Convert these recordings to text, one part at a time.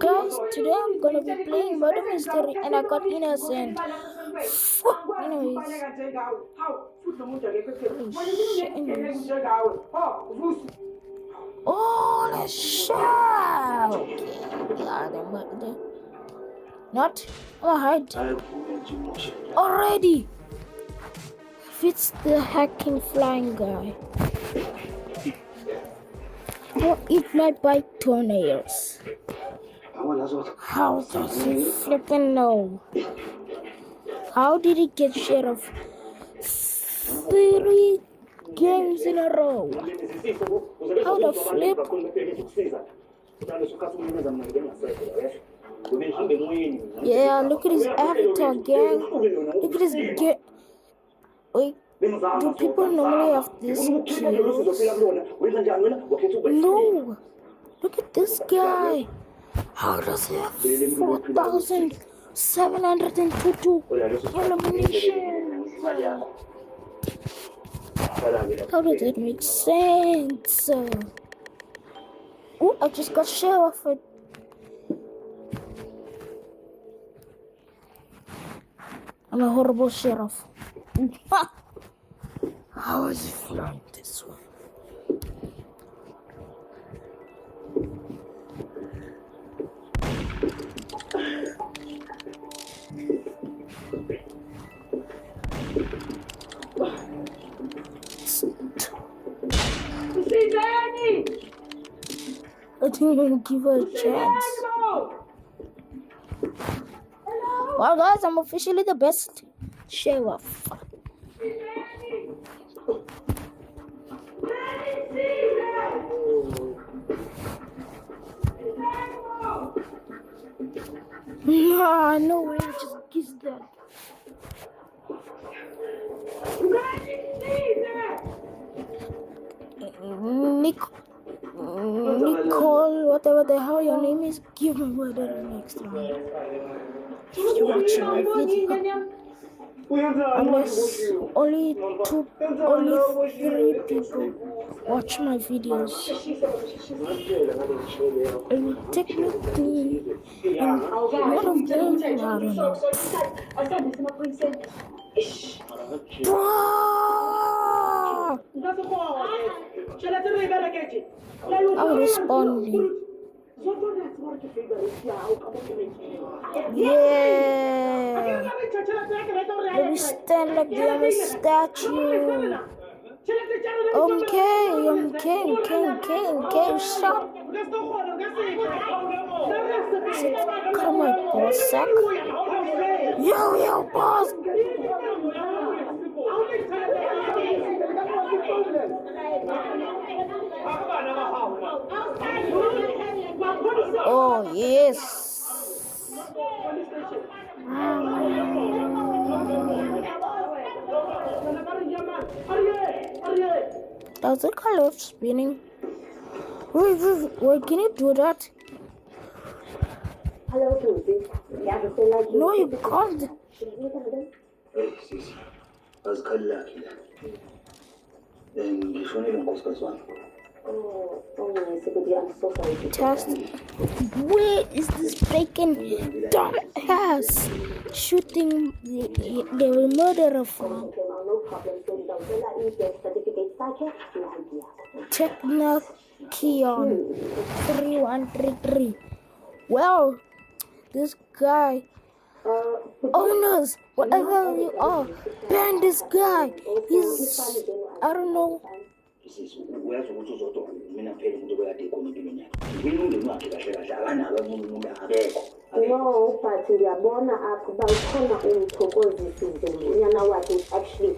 Guys, today I'm gonna be playing murder mystery and I got innocent. Anyways, holy shit, anyways. Oh, let's shout. Okay, yeah, they're not. Oh, hide already. Fits the hacking flying guy. I'll eat my bite toenails. How does he flippin' know? How did he get share of 3 games in a row? How the flip? Yeah, look at his avatar, gang. Look at his get. Wait, do people normally have this kills? No. Look at this guy. How does he have 4,722 eliminations? How does it make sense? Oh, I just got share of it. I'm a horrible sheriff. How is he flying this way? I didn't even give her a chance. Well, guys, I'm officially the best sheriff. No way, just kiss that. Nicole, whatever the hell your name is, give me murder next round. If you're watching my video, unless only 3 people watch my videos, and technically, and one of them, I don't know. I'm responding. Yeah. Let me stand like I'm a statue. Okay, shut. Come on, boss sack. Yo, boss. Oh, yes. Does it kind of spinning? Wait, can you do that? Hello, Susie. No, you can't. I'm so sorry. Test. Where is this bacon dumbass shooting the murderer from? No problem. So don't let you get certificates back here. Technakion 3133. Well, this guy, owners, whatever you are, ban this guy. He's, I don't know. No, but ndiyabona akuba ukhona umthokozisi unyana wakhe actually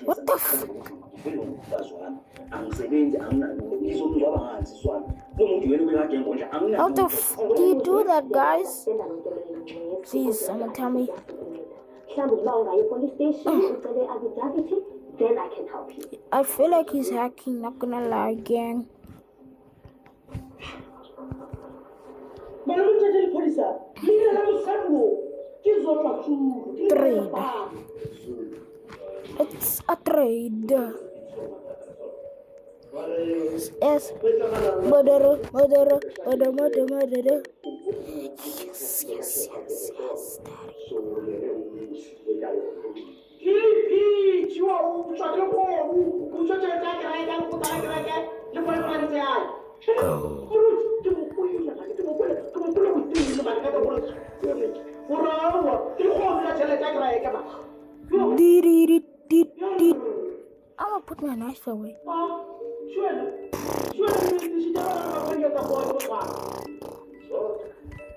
What the f? How the f do you do that, guys? Please, someone tell me. Then I can help you. I feel like he's hacking, not gonna lie, gang. Tell trade. It's a trade. Yes. Murder. Yes, I'm gonna put my knife away.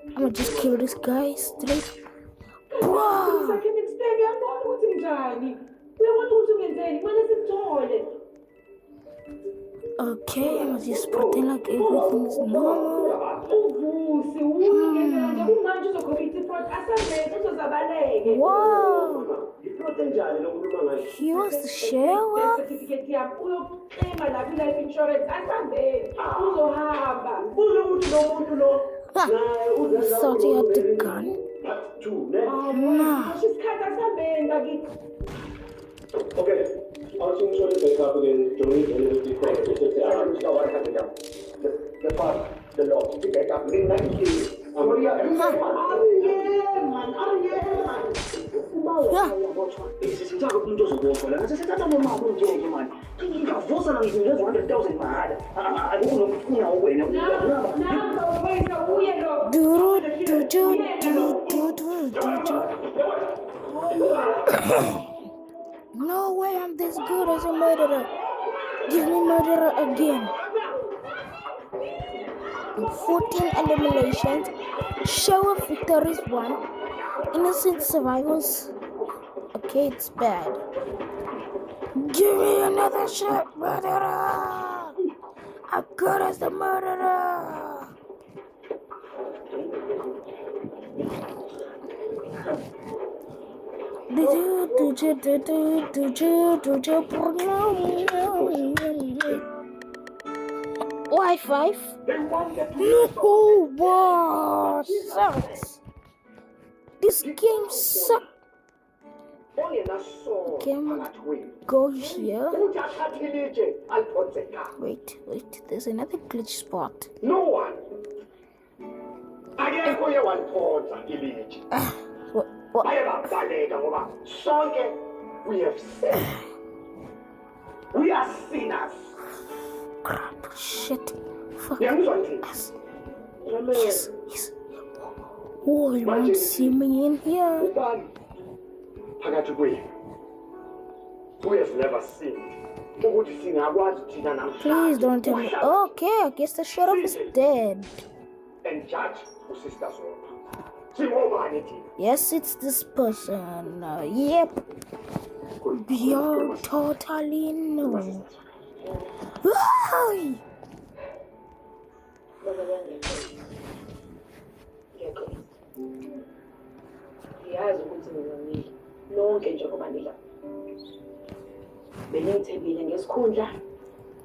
I'm gonna just kill this guy straight. Wow. Okay, I'm gonna just pretend like everything's normal. Wow. He was the sheriff? Huh. You thought he had the gun? Nah. Okay. The law to get up in 19. No way I'm this good as a murderer. Give me murderer again. 14 eliminations. Show of victories 1. Innocent survivors. Okay, it's bad. Give me another shot, murderer. I'm good as the murderer. Wi-Fi? No, what sucks. This game sucks. Okay, I'm gonna go here. Wait, there's another glitch spot. No one. What? We have sinned. We are sinners. Crap, shit. Fuck. Yes. Yes. Oh, you won't see me in here. We have never sinned. Please don't tell me. Okay, I guess the sheriff is dead. And judge sisters. Yes, it's this person. Yep. You're totally no. Why?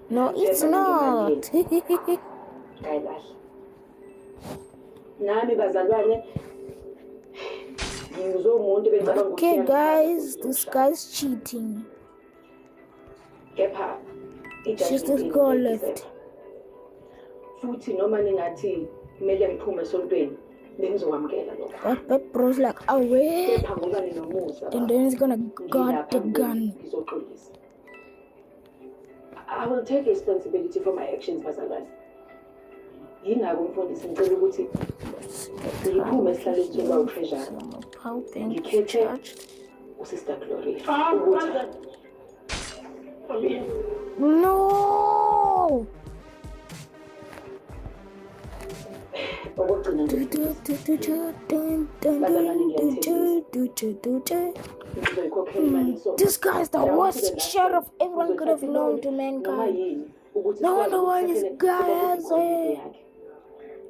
No, it's not. Okay, guys, this guy's cheating. She's this girl left. That bro's like, away. And then he's gonna guard the gun. I will take responsibility for my actions, Bazalwane. Yingako mfundisi ngicela ukuthi ngiphume esihlalweni sokuba uTreasure. Ngikhethe uSister Glory. No! This guy's the worst sheriff everyone could have known to mankind. No wonder why this guy has a...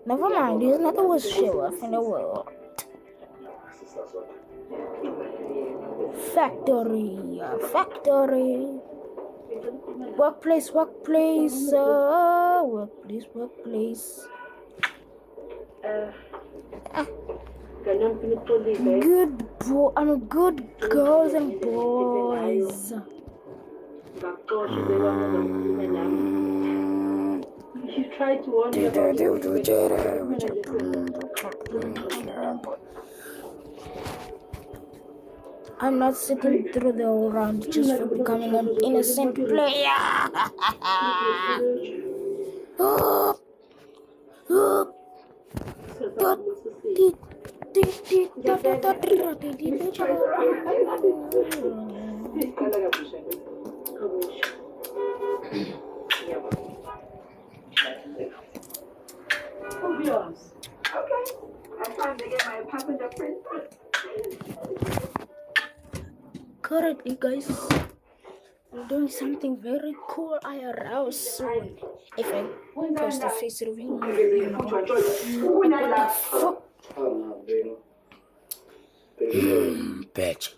Never mind, he's not the worst sheriff in the world. Factory. Workplace. good girls and boys. You try to warn me about I'm not sitting through the whole round just for becoming an innocent player. Okay, I'm trying to get my passenger print. Currently, guys, I'm doing something very cool IRL soon. If I post a face review, what the fuck? Bitch.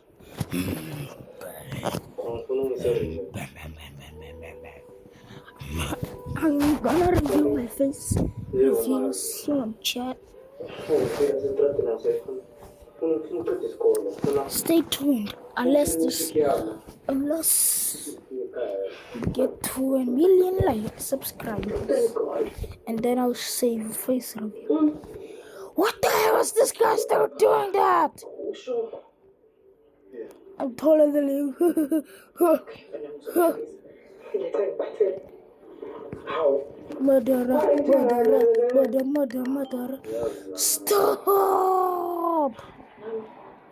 I'm gonna review my face review soon, chat. Stay tuned unless we get to 1 million subscribers, and then I'll save face review. What the hell is this guy still doing that? I'm taller than you. Murderer. Stop!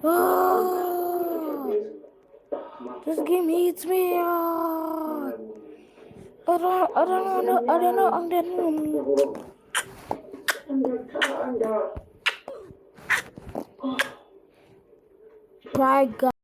Oh, this game eats me up. I don't know. I'm dead. Bye, guys.